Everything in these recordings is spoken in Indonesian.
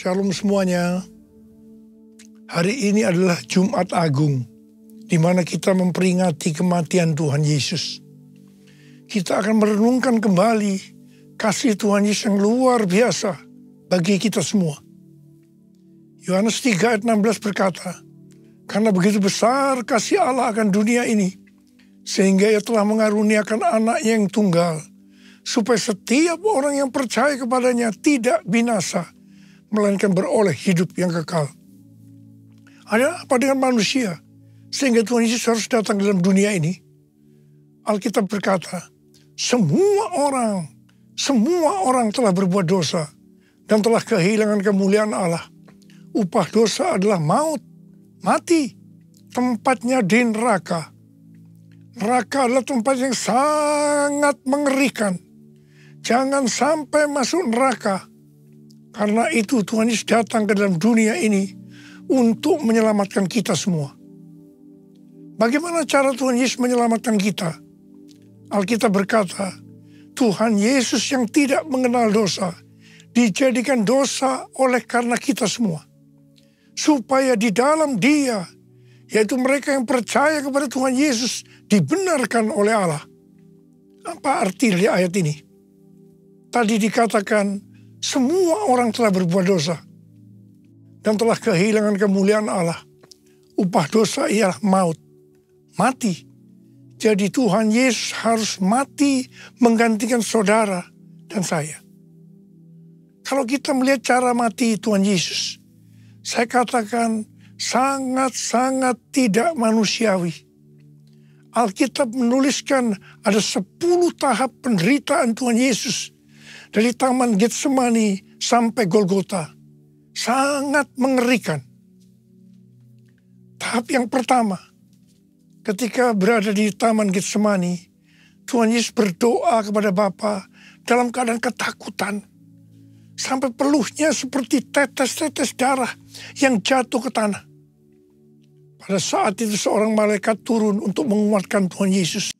Shalom semuanya. Hari ini adalah Jumat Agung, di mana kita memperingati kematian Tuhan Yesus. Kita akan merenungkan kembali kasih Tuhan Yesus yang luar biasa bagi kita semua. Yohanes 3 ayat 16 berkata, "Karena begitu besar kasih Allah akan dunia ini, sehingga Ia telah mengaruniakan anaknya yang tunggal, supaya setiap orang yang percaya kepadanya tidak binasa, melainkan beroleh hidup yang kekal." Ada apa dengan manusia sehingga Tuhan Yesus harus datang dalam dunia ini? Alkitab berkata, semua orang telah berbuat dosa dan telah kehilangan kemuliaan Allah. Upah dosa adalah maut, mati, tempatnya di neraka. Neraka adalah tempat yang sangat mengerikan. Jangan sampai masuk neraka. Karena itu Tuhan Yesus datang ke dalam dunia ini untuk menyelamatkan kita semua. Bagaimana cara Tuhan Yesus menyelamatkan kita? Alkitab berkata, Tuhan Yesus yang tidak mengenal dosa, dijadikan dosa oleh karena kita semua. Supaya di dalam Dia, yaitu mereka yang percaya kepada Tuhan Yesus, dibenarkan oleh Allah. Apa arti dari ayat ini? Tadi dikatakan, semua orang telah berbuat dosa dan telah kehilangan kemuliaan Allah. Upah dosa ialah maut, mati. Jadi Tuhan Yesus harus mati menggantikan saudara dan saya. Kalau kita melihat cara mati Tuhan Yesus, saya katakan sangat-sangat tidak manusiawi. Alkitab menuliskan ada 10 tahap penderitaan Tuhan Yesus. Dari Taman Getsemani sampai Golgota. Sangat mengerikan. Tahap yang pertama, ketika berada di Taman Getsemani, Tuhan Yesus berdoa kepada Bapa dalam keadaan ketakutan. Sampai peluhnya seperti tetes-tetes darah yang jatuh ke tanah. Pada saat itu seorang malaikat turun untuk menguatkan Tuhan Yesus.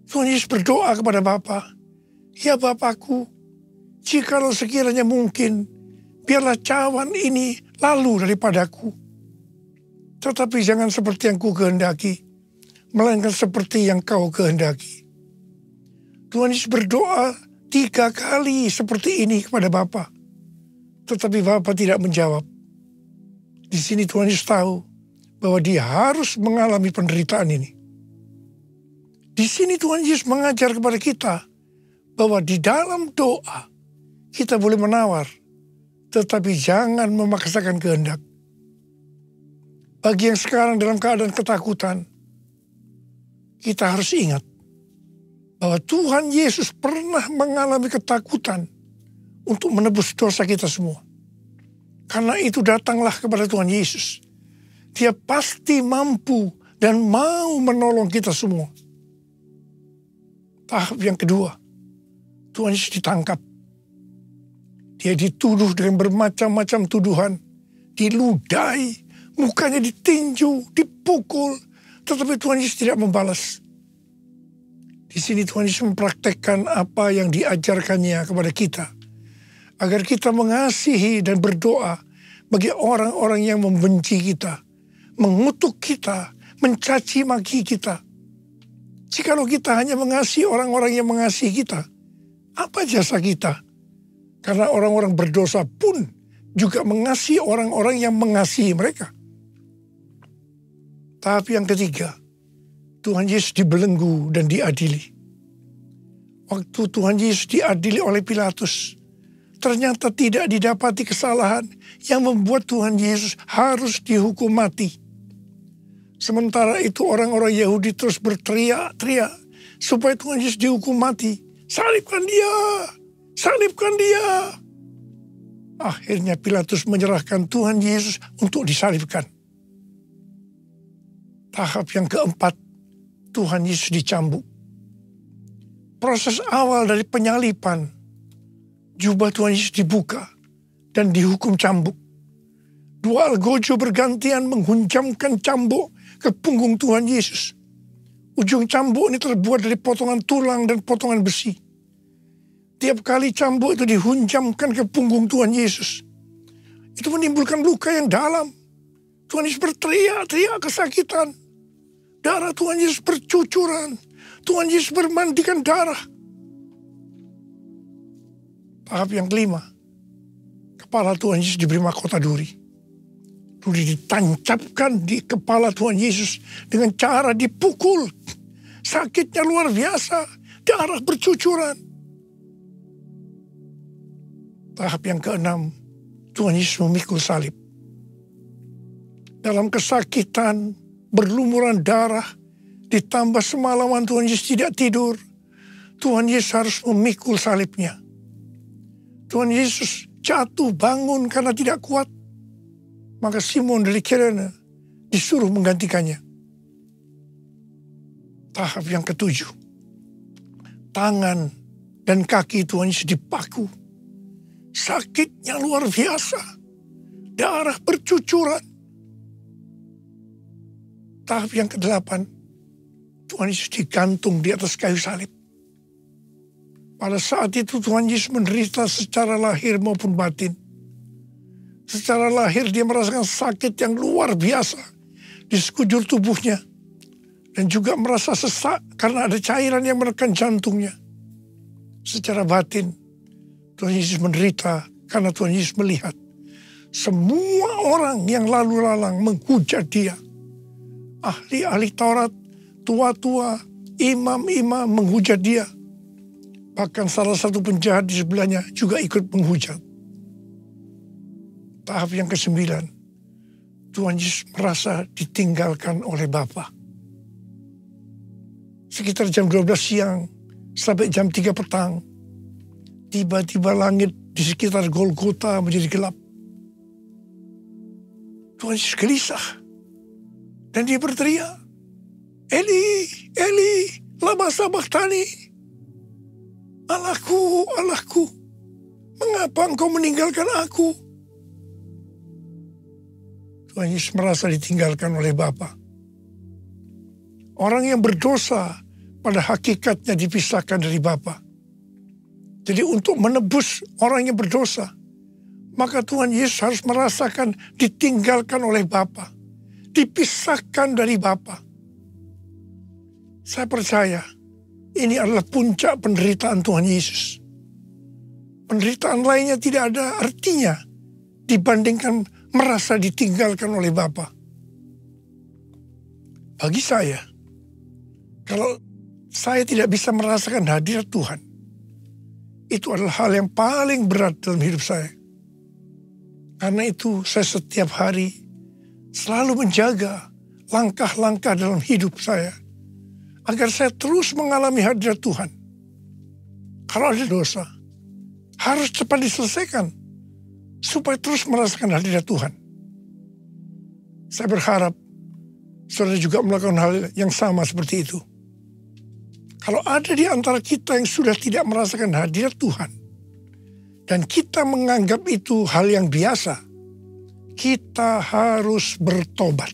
Tuhan Yesus berdoa kepada Bapa, "Ya Bapakku, jikalau sekiranya mungkin, biarlah cawan ini lalu daripadaku. Tetapi jangan seperti yang ku kehendaki, melainkan seperti yang kau kehendaki." Tuhan Yesus berdoa 3 kali seperti ini kepada Bapa. Tetapi Bapa tidak menjawab. Di sini Tuhan Yesus tahu bahwa Dia harus mengalami penderitaan ini. Di sini Tuhan Yesus mengajar kepada kita bahwa di dalam doa kita boleh menawar, tetapi jangan memaksakan kehendak. Bagi yang sekarang dalam keadaan ketakutan, kita harus ingat bahwa Tuhan Yesus pernah mengalami ketakutan untuk menebus dosa kita semua. Karena itu datanglah kepada Tuhan Yesus. Dia pasti mampu dan mau menolong kita semua. Tahap yang kedua, Tuhan Yesus ditangkap. Dia dituduh dengan bermacam-macam tuduhan. Diludahi, mukanya ditinju, dipukul. Tetapi Tuhan Yesus tidak membalas. Di sini Tuhan Yesus mempraktekkan apa yang diajarkannya kepada kita. Agar kita mengasihi dan berdoa bagi orang-orang yang membenci kita. Mengutuk kita, mencaci maki kita. Jikalau kita hanya mengasihi orang-orang yang mengasihi kita, apa jasa kita? Karena orang-orang berdosa pun juga mengasihi orang-orang yang mengasihi mereka. Tahap yang ketiga, Tuhan Yesus dibelenggu dan diadili. Waktu Tuhan Yesus diadili oleh Pilatus, ternyata tidak didapati kesalahan yang membuat Tuhan Yesus harus dihukum mati. Sementara itu orang-orang Yahudi terus berteriak-teriak supaya Tuhan Yesus dihukum mati. Salibkan dia! Salibkan dia! Akhirnya Pilatus menyerahkan Tuhan Yesus untuk disalibkan. Tahap yang keempat, Tuhan Yesus dicambuk. Proses awal dari penyalipan, jubah Tuhan Yesus dibuka dan dihukum cambuk. 2 algojo bergantian menghunjamkan cambuk ke punggung Tuhan Yesus. Ujung cambuk ini terbuat dari potongan tulang dan potongan besi. Tiap kali cambuk itu dihunjamkan ke punggung Tuhan Yesus. Itu menimbulkan luka yang dalam. Tuhan Yesus berteriak-teriak kesakitan. Darah Tuhan Yesus bercucuran. Tuhan Yesus bermandikan darah. Tahap yang kelima, kepala Tuhan Yesus diberi mahkota duri. Duri ditancapkan di kepala Tuhan Yesus dengan cara dipukul. Sakitnya luar biasa. Darah bercucuran. Tahap yang keenam, Tuhan Yesus memikul salib. Dalam kesakitan, berlumuran darah, ditambah semalaman Tuhan Yesus tidak tidur. Tuhan Yesus harus memikul salibnya. Tuhan Yesus jatuh bangun karena tidak kuat. Maka Simon dari Kirene disuruh menggantikannya. Tahap yang ketujuh. Tangan dan kaki Tuhan Yesus dipaku. Sakitnya luar biasa. Darah bercucuran. Tahap yang ke-8, Tuhan Yesus digantung di atas kayu salib. Pada saat itu Tuhan Yesus menderita secara lahir maupun batin. Secara lahir dia merasakan sakit yang luar biasa di sekujur tubuhnya. Dan juga merasa sesak karena ada cairan yang menekan jantungnya. Secara batin, Tuhan Yesus menderita karena Tuhan Yesus melihat semua orang yang lalu lalang menghujat dia. Ahli-ahli Taurat, tua-tua, imam-imam menghujat dia. Bahkan salah satu penjahat di sebelahnya juga ikut menghujat. Tahap yang ke-9, Tuhan Yesus merasa ditinggalkan oleh Bapa. Sekitar jam 12 siang sampai jam 3 petang, tiba-tiba langit di sekitar Golgota menjadi gelap. Tuhan Yesus gelisah. Dan dia berteriak, Eli, Eli, lama sabachthani. Allahku, Allahku, mengapa engkau meninggalkan aku? Tuhan Yesus merasa ditinggalkan oleh Bapa. Orang yang berdosa pada hakikatnya dipisahkan dari Bapa. Jadi untuk menebus orang yang berdosa, maka Tuhan Yesus harus merasakan ditinggalkan oleh Bapa. Dipisahkan dari Bapa. Saya percaya ini adalah puncak penderitaan Tuhan Yesus. Penderitaan lainnya tidak ada artinya dibandingkan merasa ditinggalkan oleh Bapa. Bagi saya, kalau saya tidak bisa merasakan hadirat Tuhan, itu adalah hal yang paling berat dalam hidup saya. Karena itu saya setiap hari selalu menjaga langkah-langkah dalam hidup saya. Agar saya terus mengalami hadirat Tuhan. Kalau ada dosa, harus cepat diselesaikan. Supaya terus merasakan hadirat Tuhan. Saya berharap saudara juga melakukan hal yang sama seperti itu. Kalau ada di antara kita yang sudah tidak merasakan hadirat Tuhan. Dan kita menganggap itu hal yang biasa. Kita harus bertobat.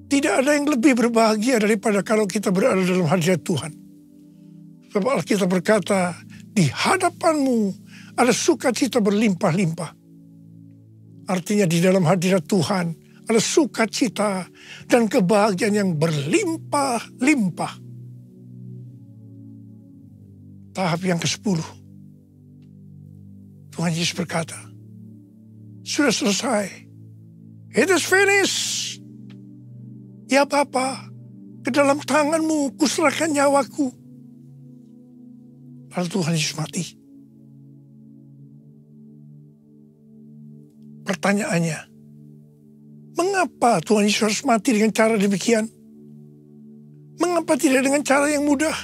Tidak ada yang lebih berbahagia daripada kalau kita berada dalam hadirat Tuhan. Sebab Alkitab berkata, di hadapanmu ada sukacita berlimpah-limpah. Artinya di dalam hadirat Tuhan ada sukacita dan kebahagiaan yang berlimpah-limpah. Tahap yang ke-10. Tuhan Yesus berkata, sudah selesai. It is finished. Ya Bapa, ke dalam tanganmu kuserahkan nyawaku. Lalu Tuhan Yesus mati. Pertanyaannya, mengapa Tuhan Yesus harus mati dengan cara demikian? Mengapa tidak dengan cara yang mudah?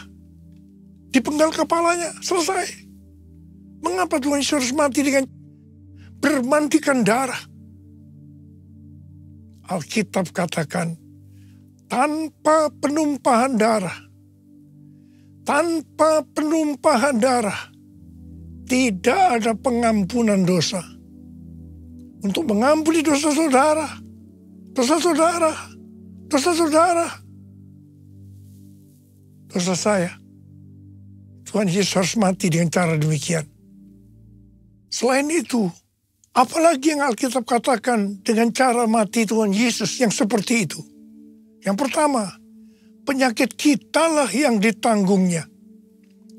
Dipenggal kepalanya, selesai. Mengapa Tuhan Yesus harus mati dengan bermandikan darah? Alkitab katakan, tanpa penumpahan darah, tidak ada pengampunan dosa. Untuk mengampuni dosa saudara, dosa saya, Tuhan Yesus harus mati dengan cara demikian. Selain itu, apalagi yang Alkitab katakan dengan cara mati Tuhan Yesus yang seperti itu? Yang pertama, penyakit kitalah yang ditanggungnya.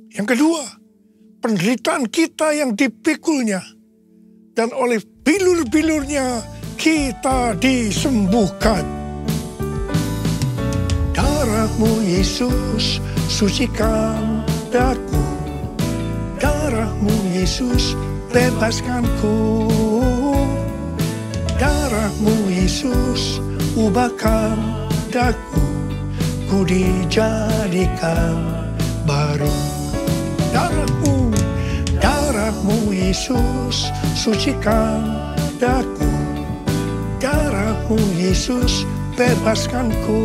Yang kedua, penderitaan kita yang dipikulnya. Dan oleh bilur-bilurnya kita disembuhkan. Darah-Mu Yesus sucikan daku. Darah-Mu Yesus bebaskanku. Darah-Mu Yesus ubahkan daku. Ku dijadikan baru. Darah-Mu Yesus sucikan daku. Darah-Mu Yesus bebaskanku.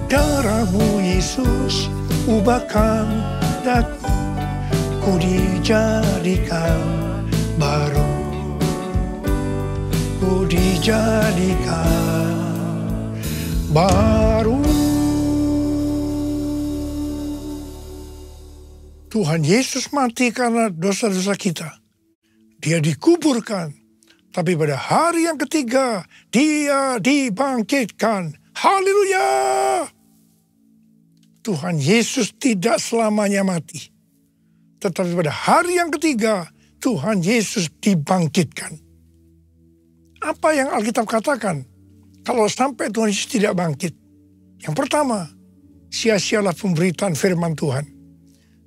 Darah-Mu Yesus ubahkan daku. Ku dijadikan baru. Ku dijadikan baru. Tuhan Yesus mati karena dosa-dosa kita. Dia dikuburkan. Tapi pada hari yang ketiga, Dia dibangkitkan. Haleluya! Tuhan Yesus tidak selamanya mati. Tetapi pada hari yang ketiga, Tuhan Yesus dibangkitkan. Apa yang Alkitab katakan? Kalau sampai Tuhan Yesus tidak bangkit. Yang pertama, sia-sialah pemberitaan firman Tuhan.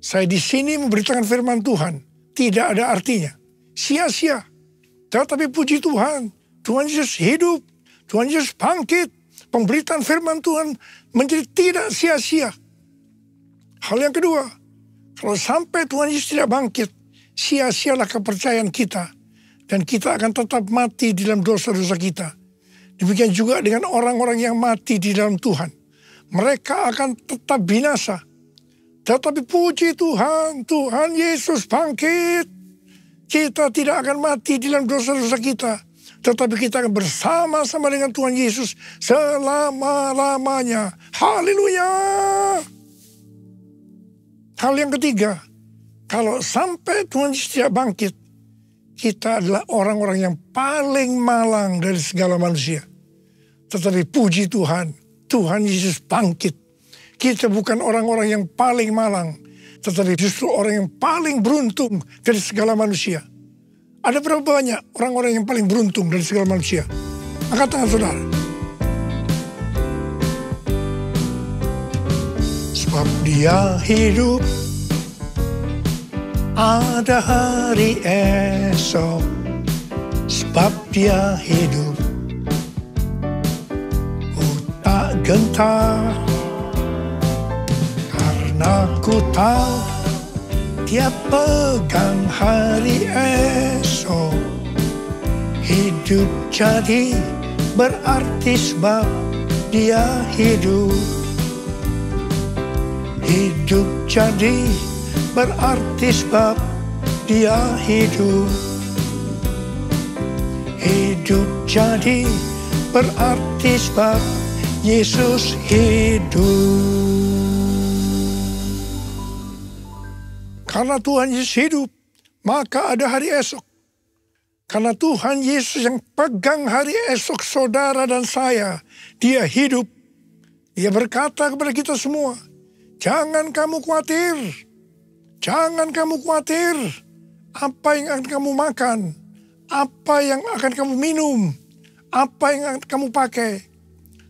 Saya di sini memberitakan firman Tuhan. Tidak ada artinya. Sia-sia. Tetapi puji Tuhan. Tuhan Yesus hidup. Tuhan Yesus bangkit. Pemberitaan firman Tuhan menjadi tidak sia-sia. Hal yang kedua. Kalau sampai Tuhan Yesus tidak bangkit. Sia-sialah kepercayaan kita. Dan kita akan tetap mati di dalam dosa-dosa kita. Demikian juga dengan orang-orang yang mati di dalam Tuhan. Mereka akan tetap binasa. Tetapi puji Tuhan, Tuhan Yesus bangkit. Kita tidak akan mati di dalam dosa-dosa kita. Tetapi kita akan bersama-sama dengan Tuhan Yesus selama-lamanya. Haleluya! Hal yang ketiga, kalau sampai Tuhan Yesus tidak bangkit, kita adalah orang-orang yang paling malang dari segala manusia. Tetapi puji Tuhan, Tuhan Yesus bangkit. Kita bukan orang-orang yang paling malang, tetapi justru orang yang paling beruntung dari segala manusia. Ada berapa banyak orang-orang yang paling beruntung dari segala manusia? Angkat tangan saudara. Sebab Dia hidup, ada hari esok. Sebab Dia hidup, ku tak gentar. Aku tahu Dia pegang hari esok. Hidup jadi berarti sebab Dia hidup. Hidup jadi berarti sebab Dia hidup. Hidup jadi berarti sebab Yesus hidup. Karena Tuhan Yesus hidup, maka ada hari esok. Karena Tuhan Yesus yang pegang hari esok saudara dan saya, Dia hidup. Dia berkata kepada kita semua, jangan kamu khawatir. Jangan kamu khawatir. Apa yang akan kamu makan? Apa yang akan kamu minum? Apa yang akan kamu pakai?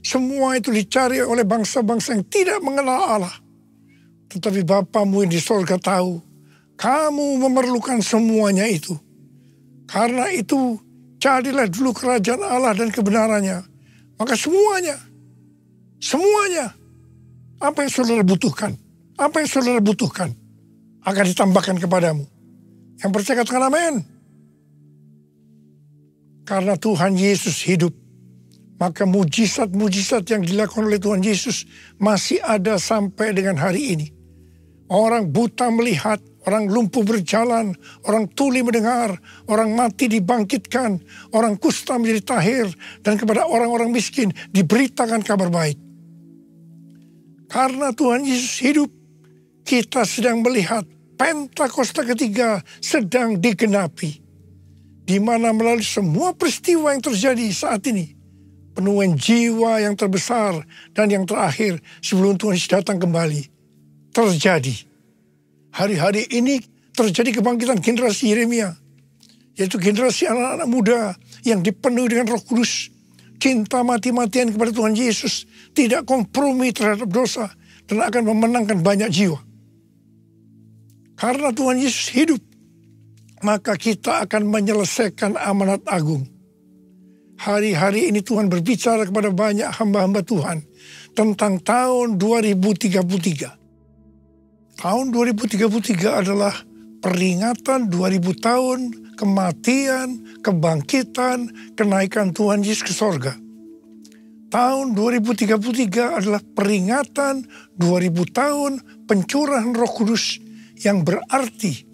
Semua itu dicari oleh bangsa-bangsa yang tidak mengenal Allah. Tetapi Bapamu yang di sorga tahu, kamu memerlukan semuanya itu. Karena itu, carilah dulu kerajaan Allah dan kebenarannya. Maka semuanya, apa yang saudara butuhkan, akan ditambahkan kepadamu. Yang percaya katakan amin. Karena Tuhan Yesus hidup, maka mujizat-mujizat yang dilakukan oleh Tuhan Yesus masih ada sampai dengan hari ini. Orang buta melihat, orang lumpuh berjalan, orang tuli mendengar, orang mati dibangkitkan, orang kusta menjadi tahir, dan kepada orang-orang miskin diberitakan kabar baik. Karena Tuhan Yesus hidup, kita sedang melihat Pentakosta ketiga sedang digenapi. Di mana melalui semua peristiwa yang terjadi saat ini, penuaian jiwa yang terbesar dan yang terakhir sebelum Tuhan Yesus datang kembali terjadi. Hari-hari ini terjadi kebangkitan generasi Yeremia, yaitu generasi anak-anak muda yang dipenuhi dengan Roh Kudus, cinta mati-matian kepada Tuhan Yesus, tidak kompromi terhadap dosa, dan akan memenangkan banyak jiwa. Karena Tuhan Yesus hidup, maka kita akan menyelesaikan amanat agung. Hari-hari ini Tuhan berbicara kepada banyak hamba-hamba Tuhan tentang tahun 2033. Tahun 2033 adalah peringatan 2000 tahun kematian, kebangkitan, kenaikan Tuhan Yesus ke sorga. Tahun 2033 adalah peringatan 2000 tahun pencurahan Roh Kudus, yang berarti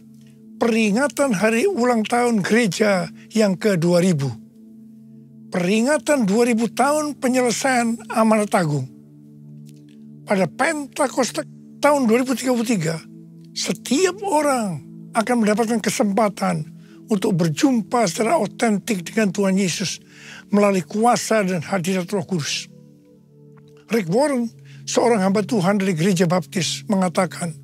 peringatan hari ulang tahun gereja yang ke-2000. Peringatan 2000 tahun penyelesaian amanat agung. Pada Pentakosta tahun 2033, setiap orang akan mendapatkan kesempatan untuk berjumpa secara otentik dengan Tuhan Yesus melalui kuasa dan hadirat Roh Kudus. Rick Warren, seorang hamba Tuhan dari Gereja Baptis, mengatakan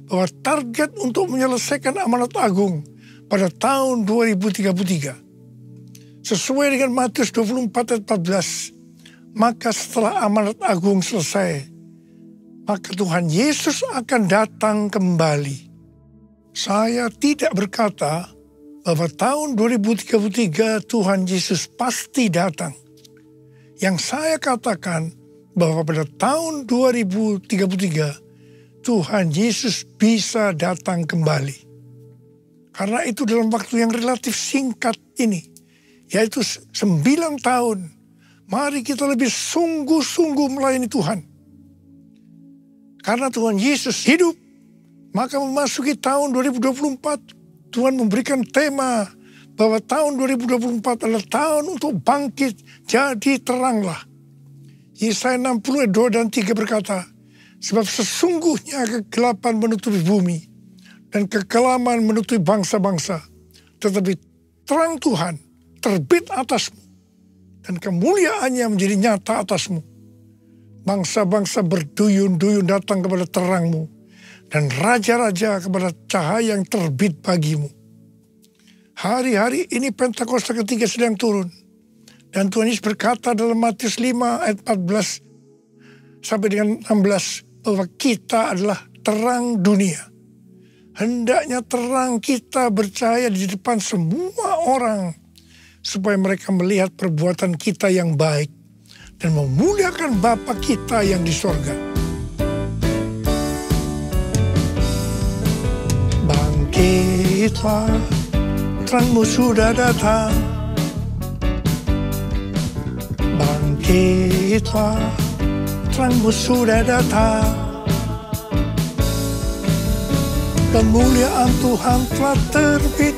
bahwa target untuk menyelesaikan amanat agung pada tahun 2033 sesuai dengan Matius 24 ayat 14, maka setelah amanat agung selesai, maka Tuhan Yesus akan datang kembali. Saya tidak berkata bahwa tahun 2033 Tuhan Yesus pasti datang. Yang saya katakan bahwa pada tahun 2033 Tuhan Yesus bisa datang kembali. Karena itu dalam waktu yang relatif singkat ini, yaitu 9 tahun, mari kita lebih sungguh-sungguh melayani Tuhan. Karena Tuhan Yesus hidup, maka memasuki tahun 2024, Tuhan memberikan tema bahwa tahun 2024 adalah tahun untuk bangkit, jadi teranglah. Yesaya 60 ayat 2 dan 3 berkata, sebab sesungguhnya kegelapan menutupi bumi dan kekelaman menutupi bangsa-bangsa. Tetapi terang Tuhan terbit atasmu dan kemuliaannya menjadi nyata atasmu. Bangsa-bangsa berduyun-duyun datang kepada terangmu dan raja-raja kepada cahaya yang terbit bagimu. Hari-hari ini Pentakosta ketiga sedang turun. Dan Tuhan Yesus berkata dalam Matius 5 ayat 14 sampai dengan 16, bahwa kita adalah terang dunia. Hendaknya terang kita bercahaya di depan semua orang, supaya mereka melihat perbuatan kita yang baik dan memuliakan Bapa kita yang di sorga. Bangkitlah, terangmu sudah datang. Bangkitlah, terangmu sudah datang. Kemuliaan Tuhan telah terbit,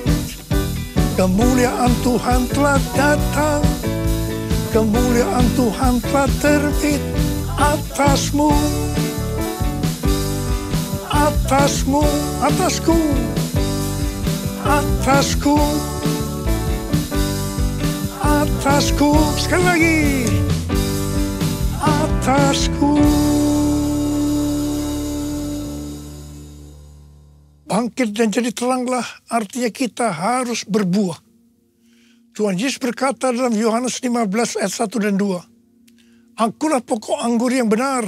kemuliaan Tuhan telah datang, kemuliaan Tuhan telah terbit atasmu, atasmu, atasku, atasku, atasku, sekali lagi, atasku. Bangkit dan jadi teranglah artinya kita harus berbuah. Tuhan Yesus berkata dalam Yohanes 15 ayat 1 dan 2. Akulah pokok anggur yang benar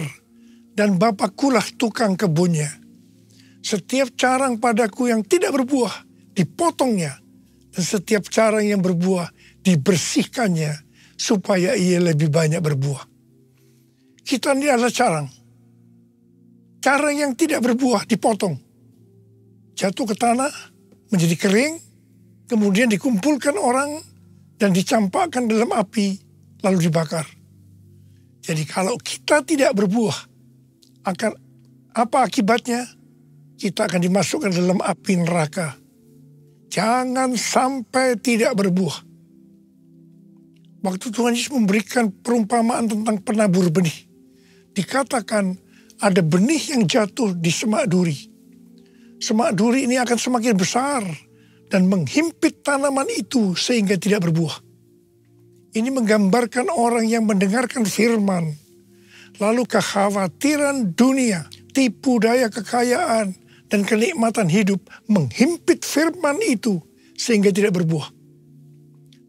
dan Bapakulah tukang kebunnya. Setiap carang padaku yang tidak berbuah dipotongnya, dan setiap carang yang berbuah dibersihkannya supaya ia lebih banyak berbuah. Kita ini adalah carang. Carang yang tidak berbuah dipotong. Jatuh ke tanah, menjadi kering, kemudian dikumpulkan orang dan dicampakkan dalam api, lalu dibakar. Jadi kalau kita tidak berbuah, akan apa akibatnya? Kita akan dimasukkan dalam api neraka. Jangan sampai tidak berbuah. Waktu Tuhan Yesus memberikan perumpamaan tentang penabur benih, dikatakan ada benih yang jatuh di semak duri. semak duri ini akan semakin besar dan menghimpit tanaman itu sehingga tidak berbuah. Ini menggambarkan orang yang mendengarkan firman, lalu kekhawatiran dunia, tipu daya kekayaan, dan kenikmatan hidup menghimpit firman itu sehingga tidak berbuah.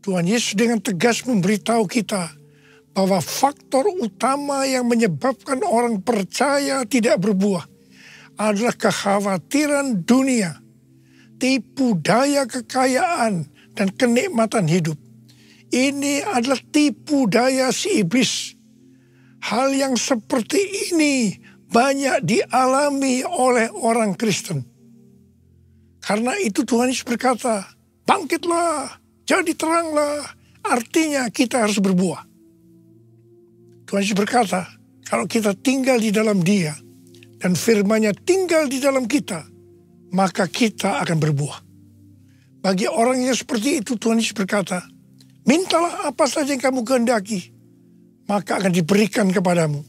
Tuhan Yesus dengan tegas memberitahu kita bahwa faktor utama yang menyebabkan orang percaya tidak berbuah adalah kekhawatiran dunia, tipu daya kekayaan, dan kenikmatan hidup. Ini adalah tipu daya si iblis. Hal yang seperti ini banyak dialami oleh orang Kristen. Karena itu Tuhan Yesus berkata, bangkitlah, jadi teranglah. Artinya kita harus berbuah. Tuhan Yesus berkata, kalau kita tinggal di dalam Dia dan firman-Nya tinggal di dalam kita, maka kita akan berbuah. Bagi orang yang seperti itu, Tuhan Yesus berkata, mintalah apa saja yang kamu kehendaki, maka akan diberikan kepadamu.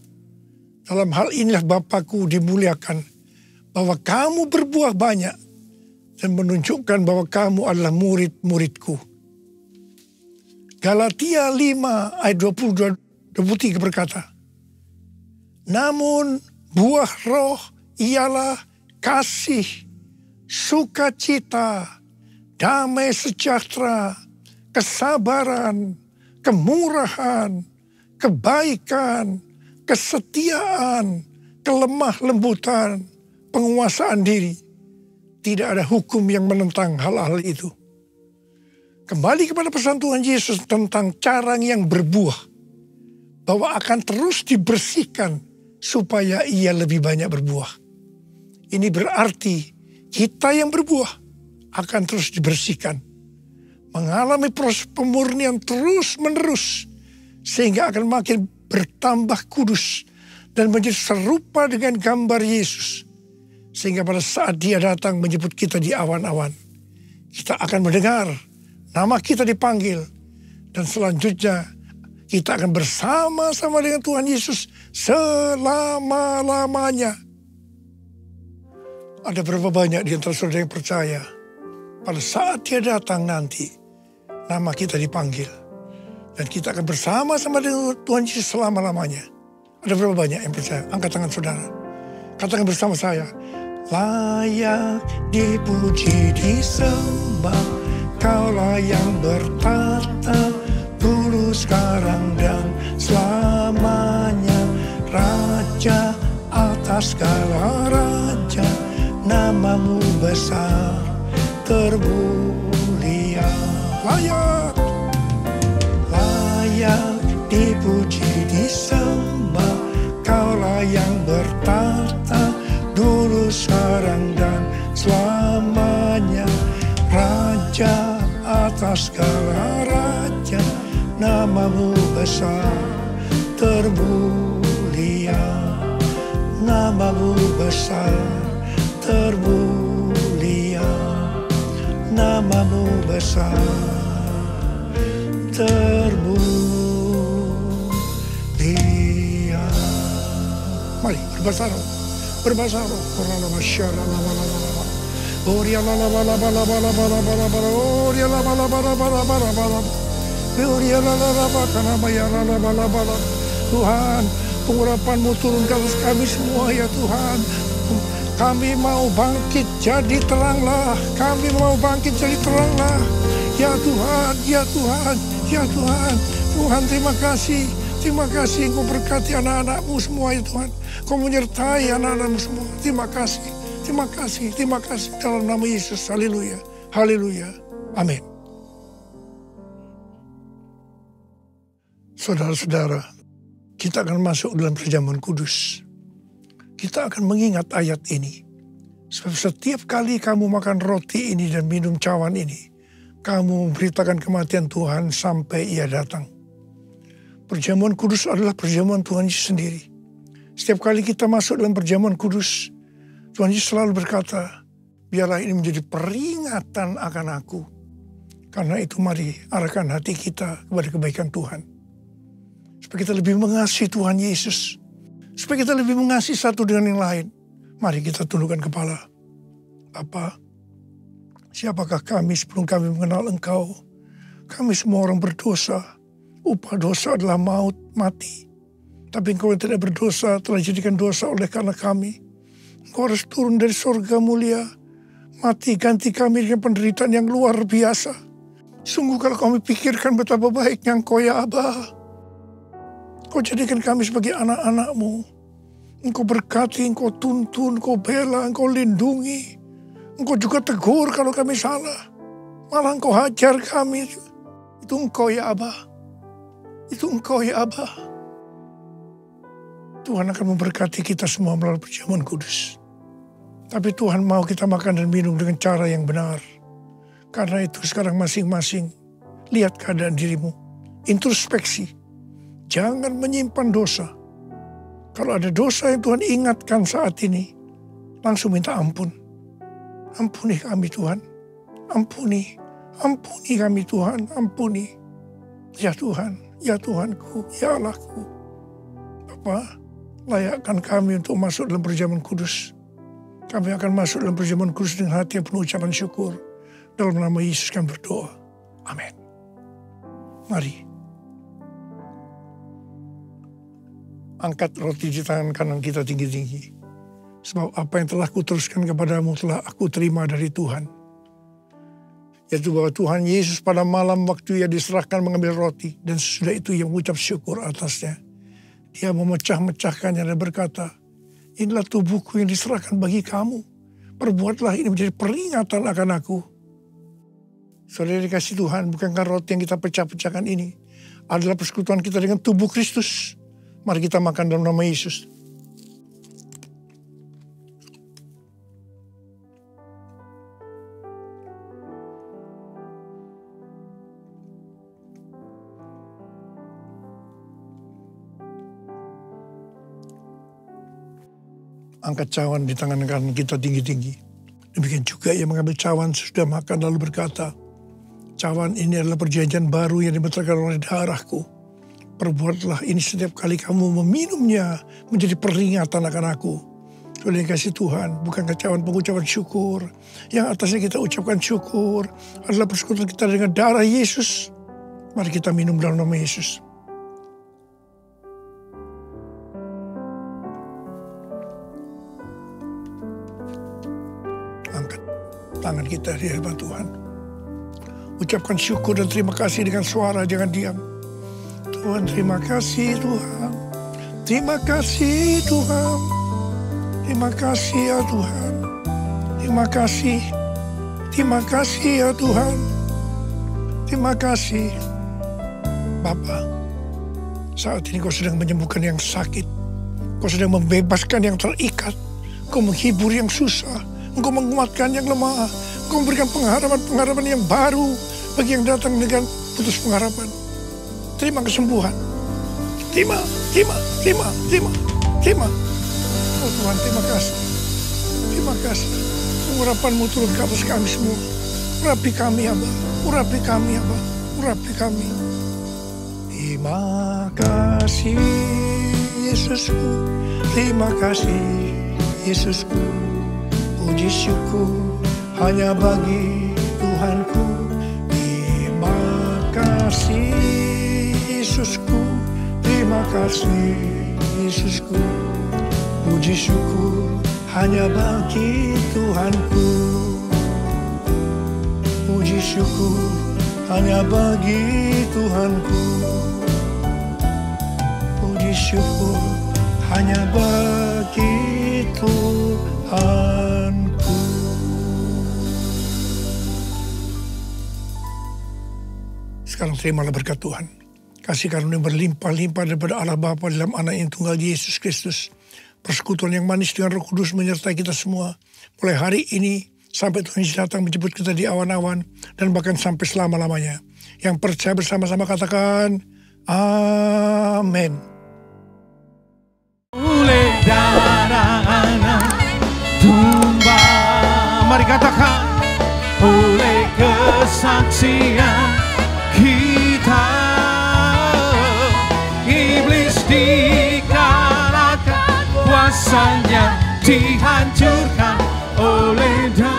Dalam hal inilah Bapakku dimuliakan, bahwa kamu berbuah banyak dan menunjukkan bahwa kamu adalah murid-muridku. Galatia 5 ayat 22-23 berkata, namun buah roh ialah kasih, sukacita, damai sejahtera, kesabaran, kemurahan, kebaikan, kesetiaan, kelemah lembutan, penguasaan diri. Tidak ada hukum yang menentang hal-hal itu. Kembali kepada pesan Tuhan Yesus tentang carang yang berbuah, bahwa akan terus dibersihkan supaya ia lebih banyak berbuah. Ini berarti kita yang berbuah akan terus dibersihkan, mengalami proses pemurnian terus menerus, sehingga akan makin bertambah kudus dan menjadi serupa dengan gambar Yesus. Sehingga pada saat Dia datang menjemput kita di awan-awan, kita akan mendengar nama kita dipanggil. Dan selanjutnya kita akan bersama-sama dengan Tuhan Yesus selama-lamanya. Ada berapa banyak di antara saudara yang percaya pada saat Dia datang nanti, nama kita dipanggil. Dan kita akan bersama-sama dengan Tuhan Yesus selama-lamanya. Ada berapa banyak yang percaya? Angkat tangan saudara. Katakan bersama saya. Layak dipuji disembah, Kaulah yang bertata dulu, sekarang, dan selamanya. Raja atas segala raja, namamu besar termulia. Layak dipuji disembah, Kaulah yang bertata dulu, sekarang, dan selamanya. Raja atas segala raja, namamu besar termulia. Namamu besar termulia. Namamu besar termulia. Mari berbahasa roh. Berbahasa roh. Tuhan, pengurapan-Mu turun ke atas kami semua ya Tuhan. Kami mau bangkit jadi teranglah. Kami mau bangkit jadi teranglah. Ya Tuhan, ya Tuhan, ya Tuhan. Tuhan, terima kasih. Terima kasih Engkau berkati anak-anak-Mu semua ya Tuhan. Kau menyertai anak-anak-Mu semua. Terima kasih. Terima kasih, terima kasih dalam nama Yesus. Haleluya, haleluya, amin. Saudara-saudara, kita akan masuk dalam perjamuan kudus. Kita akan mengingat ayat ini. Sebab setiap kali kamu makan roti ini dan minum cawan ini, kamu memberitakan kematian Tuhan sampai Ia datang. Perjamuan kudus adalah perjamuan Tuhan Yesus sendiri. Setiap kali kita masuk dalam perjamuan kudus, Tuhan Yesus selalu berkata, biarlah ini menjadi peringatan akan aku. Karena itu mari arahkan hati kita kepada kebaikan Tuhan. Supaya kita lebih mengasihi Tuhan Yesus. Supaya kita lebih mengasihi satu dengan yang lain. Mari kita tundukkan kepala. Bapa, siapakah kami sebelum kami mengenal Engkau? Kami semua orang berdosa. Upah dosa adalah maut, mati. Tapi Engkau yang tidak berdosa telah dijadikan dosa oleh karena kami. Engkau harus turun dari surga mulia. Mati ganti kami dengan penderitaan yang luar biasa. Sungguh kalau kami pikirkan betapa baiknya Engkau ya Aba. Engkau jadikan kami sebagai anak-anak-Mu. Engkau berkati, Engkau tuntun, Engkau bela, Engkau lindungi. Engkau juga tegur kalau kami salah. Malah Engkau hajar kami. Itu Engkau ya Aba. Itu Engkau ya Aba. Tuhan akan memberkati kita semua melalui perjamuan kudus. Tapi Tuhan mau kita makan dan minum dengan cara yang benar. Karena itu sekarang masing-masing lihat keadaan dirimu. Introspeksi. Jangan menyimpan dosa. Kalau ada dosa yang Tuhan ingatkan saat ini, langsung minta ampun. Ampuni kami Tuhan. Ampuni. Ampuni kami Tuhan. Ampuni. Ya Tuhan. Ya Tuhanku. Ya Allahku. Bapa, layakkan kami untuk masuk dalam perjamuan kudus. Kami akan masuk dalam perjamuan kudus dengan hati yang penuh ucapan syukur. Dalam nama Yesus kami berdoa. Amin. Mari. Angkat roti di tangan kanan kita tinggi-tinggi. Sebab apa yang telah kuteruskan kepadamu telah aku terima dari Tuhan. Yaitu bahwa Tuhan Yesus pada malam waktu ia diserahkan mengambil roti. Dan sesudah itu ia mengucap syukur atasnya. Dia memecah-mecahkannya dan berkata, inilah tubuhku yang diserahkan bagi kamu. Perbuatlah ini menjadi peringatan akan aku. Saudara dikasih Tuhan, bukankah roti yang kita pecah-pecahkan ini adalah persekutuan kita dengan tubuh Kristus? Mari kita makan dalam nama Yesus. Angkat cawan di tangan kanan kita tinggi-tinggi. Demikian juga ia mengambil cawan sesudah makan lalu berkata, cawan ini adalah perjanjian baru yang dibenarkan oleh darahku. Perbuatlah ini setiap kali kamu meminumnya menjadi peringatan akan aku. Sudah dikasih Tuhan, bukankah cawan pengucapan syukur. Yang atasnya kita ucapkan syukur adalah persekutuan kita dengan darah Yesus. Mari kita minum dalam nama Yesus. Angkat tangan kita di hadapan Tuhan. Ucapkan syukur dan terima kasih dengan suara, jangan diam. Tuhan, terima kasih Tuhan. Terima kasih Tuhan. Terima kasih ya Tuhan. Terima kasih. Terima kasih ya Tuhan. Terima kasih. Bapa, saat ini kau sedang menyembuhkan yang sakit. Kau sedang membebaskan yang terikat. Kau menghibur yang susah. Engkau menguatkan yang lemah. Engkau memberikan pengharapan yang baru bagi yang datang dengan putus pengharapan. Terima kesembuhan. Terima. Oh Tuhan, terima kasih. Terima kasih. Urapan-Mu turun ke atas kami semua. Urapi kami, Aba. Urapi kami, Aba. Urapi kami. Terima kasih, Yesusku. Terima kasih, Yesusku. Puji syukur hanya bagi Tuhanku. Terima kasih, Yesusku. Terima kasih, Yesusku. Puji syukur hanya bagi Tuhanku. Puji syukur hanya bagi Tuhanku. Puji syukur hanya bagi Tuhanku. Sekarang terimalah berkat Tuhan. Kasih karunia berlimpah-limpah daripada Allah Bapa dalam Anak yang tunggal Yesus Kristus. Persekutuan yang manis dengan Roh Kudus menyertai kita semua. Mulai hari ini sampai Tuhan Yesus datang menjemput kita di awan-awan. Dan bahkan sampai selama-lamanya. Yang percaya bersama-sama katakan, amin. Oleh darah anak domba, mari katakan, oleh kesaksian kita, iblis dikalahkan, kuasanya dihancurkan oleh darah.